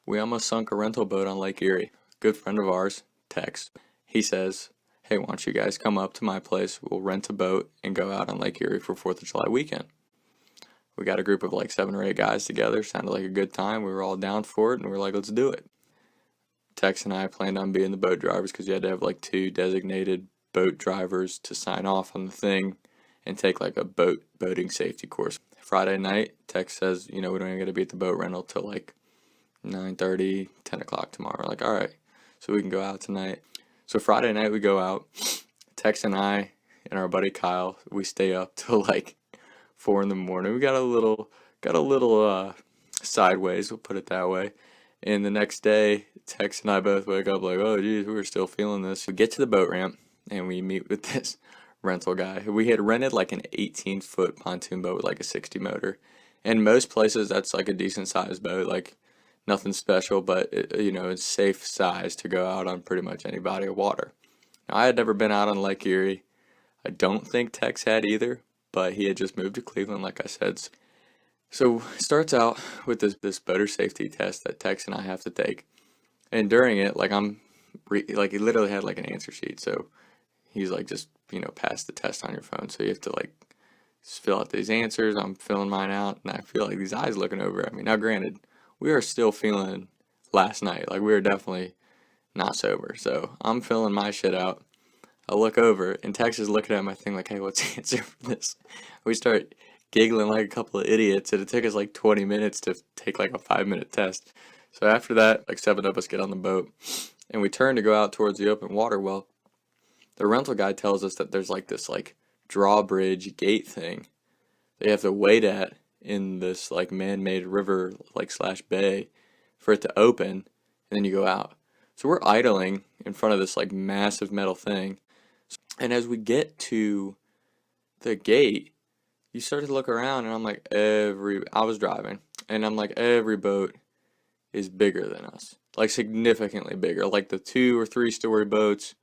We almost sunk a rental boat on Lake Erie. Good friend of ours, Tex. He says, hey, why don't you guys come up to my place? We'll rent a boat and go out on Lake Erie for 4th of July weekend. We got a group of like 7 or 8 guys together. Sounded like a good time. We were all down for it, and we were like, let's do it. Tex and I planned on being the boat drivers because you had to have like 2 designated boat drivers to sign off on the thing and take like a boating safety course. Friday night, Tex says, we don't even got to be at the boat rental till like 9:30, 10 o'clock tomorrow. We're like, all right, so we can go out tonight. So Friday night we go out. Tex and I and our buddy Kyle, we stay up till like 4 in the morning. We got a little sideways, we'll put it that way. And the next day, Tex and I both wake up like, oh geez, we were still feeling this. We get to the boat ramp and we meet with this rental guy. We had rented like an 18-foot pontoon boat with like a 60 motor. And most places that's like a decent sized boat, like nothing special, but it's safe size to go out on pretty much any body of water. Now, I had never been out on Lake Erie. I don't think Tex had either, but he had just moved to Cleveland, like I said. So it starts out with this boater safety test that Tex and I have to take. And during it, like he literally had like an answer sheet. So he's like, just, pass the test on your phone. So you have to like just fill out these answers. I'm filling mine out, and I feel like these eyes looking over at me. Now, granted, we are still feeling last night. Like, we are definitely not sober. So I'm filling my shit out. I look over, and Tex is looking at my thing like, hey, what's the answer for this? We start giggling like a couple of idiots, and it took us like 20 minutes to take like a 5-minute test. So after that, like 7 of us get on the boat, and we turn to go out towards the open water. Well, the rental guy tells us that there's like this like drawbridge gate thing they have to wait at in this like man-made river like / bay for it to open, and then you go out. So we're idling in front of this like massive metal thing, and as we get to the gate, you start to look around, and I'm like, I was driving, and I'm like, every boat is bigger than us, like significantly bigger, like the 2 or 3 story boats,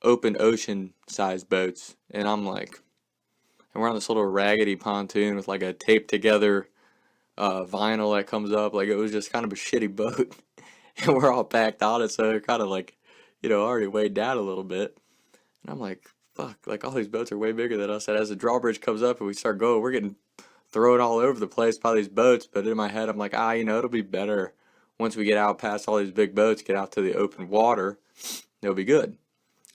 open ocean sized boats. And I'm like, and we're on this little raggedy pontoon with like a taped together vinyl that comes up. Like, it was just kind of a shitty boat. And we're all packed on it, so it kind of like, already weighed down a little bit. And I'm like, fuck, like all these boats are way bigger than us. And as the drawbridge comes up and we start going, we're getting thrown all over the place by these boats. But in my head, I'm like, it'll be better once we get out past all these big boats, get out to the open water, it'll be good.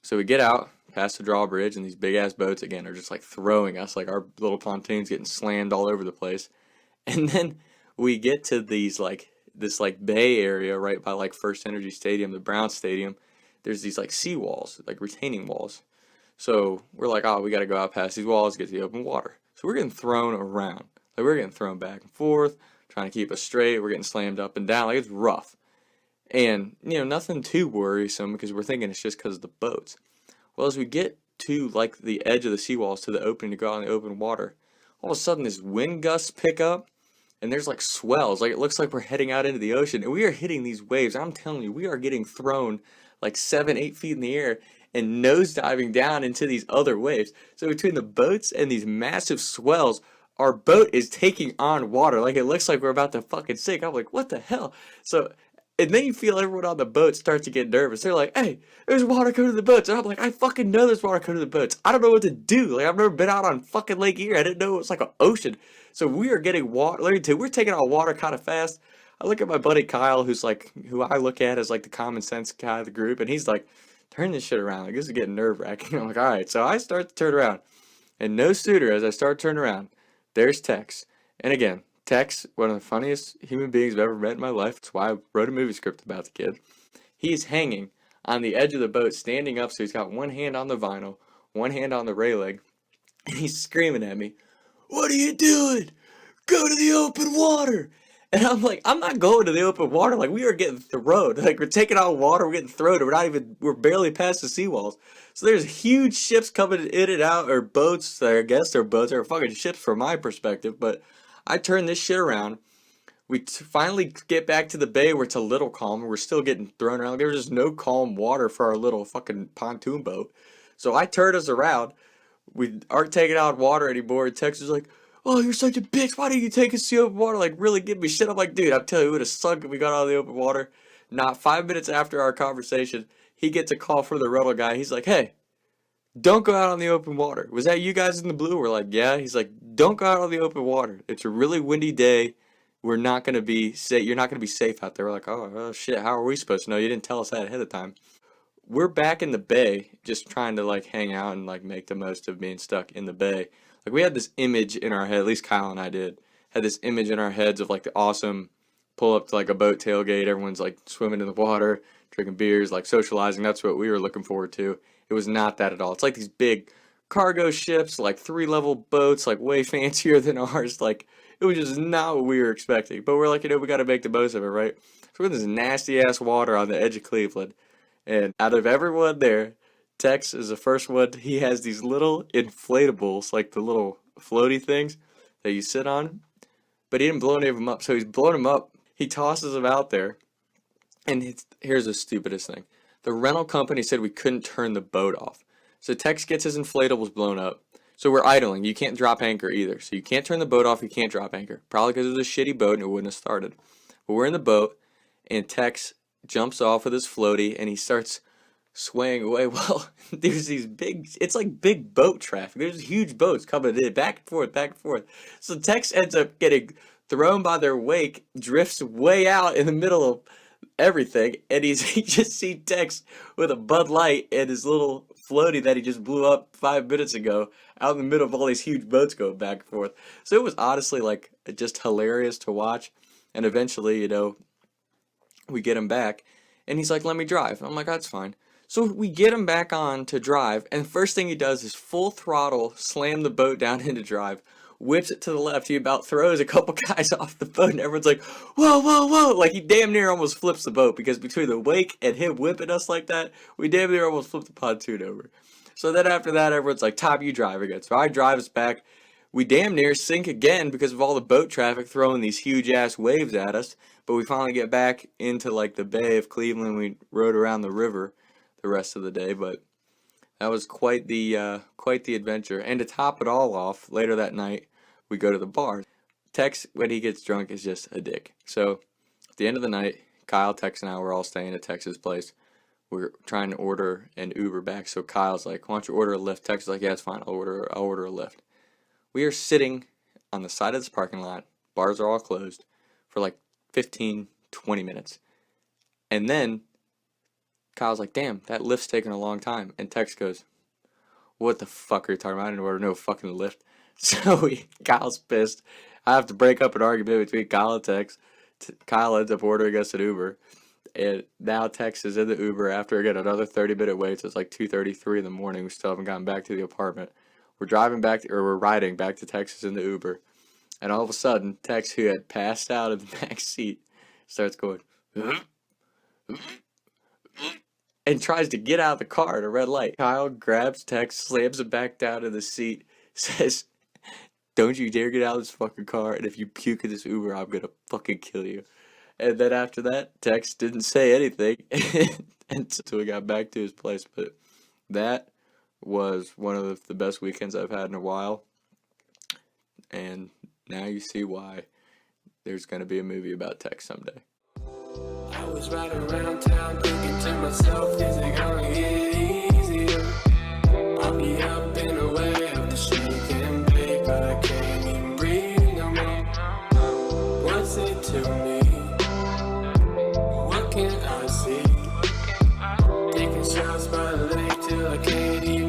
So we get out past the drawbridge, and these big ass boats again are just like throwing us, like our little pontoons getting slammed all over the place. And then we get to this like bay area right by like First Energy Stadium, the Brown Stadium. There's these like sea walls, like retaining walls. So we're like, we got to go out past these walls, get to the open water. So we're getting thrown around, like we're getting thrown back and forth, trying to keep us straight. We're getting slammed up and down, like it's rough. And, nothing too worrisome because we're thinking it's just because of the boats. Well, as we get to like the edge of the seawalls to the opening to go out in the open water, all of a sudden this wind gusts pick up, and there's like swells. Like, it looks like we're heading out into the ocean, and we are hitting these waves. I'm telling you, we are getting thrown like 7-8 feet in the air and nosediving down into these other waves. So between the boats and these massive swells, our boat is taking on water. Like, it looks like we're about to fucking sink. I'm like, what the hell? And then you feel everyone on the boat start to get nervous. They're like, hey, there's water coming to the boats. And I'm like, I fucking know there's water coming to the boats. I don't know what to do. Like, I've never been out on fucking Lake Erie. I didn't know it was like an ocean. So we are getting water. Let me tell you, we're taking on water kind of fast. I look at my buddy Kyle, who I look at as like the common sense guy of the group. And he's like, turn this shit around. Like, this is getting nerve wracking. I'm like, all right. So I start to turn around. And no sooner as I start to turn around, there's Tex. And again, Tex, one of the funniest human beings I've ever met in my life. That's why I wrote a movie script about the kid. He's hanging on the edge of the boat, standing up, so he's got one hand on the vinyl, one hand on the railing, and he's screaming at me, what are you doing? Go to the open water! And I'm like, I'm not going to the open water. Like, we are getting thrown. Like, we're taking out water, we're getting thrown, we're barely past the seawalls. So there's huge ships coming in and out, or boats, I guess they're boats, they're fucking ships from my perspective, but I turn this shit around. We finally get back to the bay where it's a little calmer. We're still getting thrown around. There's just no calm water for our little fucking pontoon boat. So I turn us around. We aren't taking out water anymore. And Tex is like, "Oh, you're such a bitch. Why didn't you take us to the open water? Like, really give me shit." I'm like, dude, I'm telling you, it would have sucked if we got out of the open water. Not 5 minutes after our conversation, he gets a call from the rental guy. He's like, "Hey, don't go out on the open water. Was that you guys in the blue?" We're like, "Yeah." He's like, "Don't go out on the open water. It's a really windy day. We're not going to be safe. You're not going to be safe out there." We're like, oh, shit, how are we supposed to know? You didn't tell us that ahead of time. We're back in the bay, just trying to like hang out and like make the most of being stuck in the bay. Like, we had this image in our head, at least Kyle and I had this image in our heads of like the awesome pull up to like a boat tailgate. Everyone's like swimming in the water, drinking beers, like socializing. That's what we were looking forward to. It was not that at all. It's like these big cargo ships, like 3-level boats, like way fancier than ours. Like, it was just not what we were expecting. But we're like, we got to make the most of it, right? So we're in this nasty ass water on the edge of Cleveland. And out of everyone there, Tex is the first one. He has these little inflatables, like the little floaty things that you sit on. But he didn't blow any of them up. So he's blowing them up. He tosses them out there. And here's the stupidest thing. The rental company said we couldn't turn the boat off. So Tex gets his inflatables blown up. So we're idling. You can't drop anchor either. So you can't turn the boat off. You can't drop anchor. Probably because it was a shitty boat and it wouldn't have started. But we're in the boat, and Tex jumps off with his floaty, and he starts swaying away. Well, there's these it's like big boat traffic. There's huge boats coming in, back and forth, back and forth. So Tex ends up getting thrown by their wake, drifts way out in the middle of everything, and you just see Tex with a Bud Light and his little floaty that he just blew up 5 minutes ago out in the middle of all these huge boats going back and forth. So it was honestly like just hilarious to watch. And eventually, we get him back, and he's like, "Let me drive." I'm like, "That's fine." So we get him back on to drive, and the first thing he does is full throttle slam the boat down into drive, whips it to the left. He about throws a couple guys off the boat, and everyone's like, "Whoa, whoa, whoa." Like, he damn near almost flips the boat, because between the wake and him whipping us like that, we damn near almost flipped the pontoon over. So then after that, everyone's like, "Top, you drive again." So I drive us back. We damn near sink again because of all the boat traffic throwing these huge ass waves at us. But we finally get back into like the Bay of Cleveland. We rode around the river the rest of the day, but that was quite the adventure. And to top it all off, later that night, we go to the bar. Tex, when he gets drunk, is just a dick. So at the end of the night, Kyle, Tex, and I were all staying at Tex's place. We're trying to order an Uber back. So Kyle's like, "Why don't you order a Lyft?" Tex is like, "Yeah, it's fine. I'll order a Lyft." We are sitting on the side of this parking lot. Bars are all closed for like 15, 20 minutes. And then Kyle's like, "Damn, that Lyft's taking a long time." And Tex goes, "What the fuck are you talking about? I didn't order no fucking Lyft." So Kyle's pissed. I have to break up an argument between Kyle and Tex. Kyle ends up ordering us an Uber. And now Tex is in the Uber after again another 30-minute wait. So it's like 2:33 in the morning. We still haven't gotten back to the apartment. We're riding back to Texas in the Uber, and all of a sudden, Tex, who had passed out in the back seat, starts going, and tries to get out of the car at a red light. Kyle grabs Tex, slams him back down in the seat, says, "Don't you dare get out of this fucking car, and if you puke in this Uber, I'm gonna fucking kill you." And then after that, Tex didn't say anything until we got back to his place, but that was one of the best weekends I've had in a while, and now you see why there's going to be a movie about Tex someday. I was riding around town thinking to myself, is it gonna get easier? I'll be up in a way of the street and paper, I can't even breathe no more. What's it to me? What can I see? Taking shots by the lake till I can't even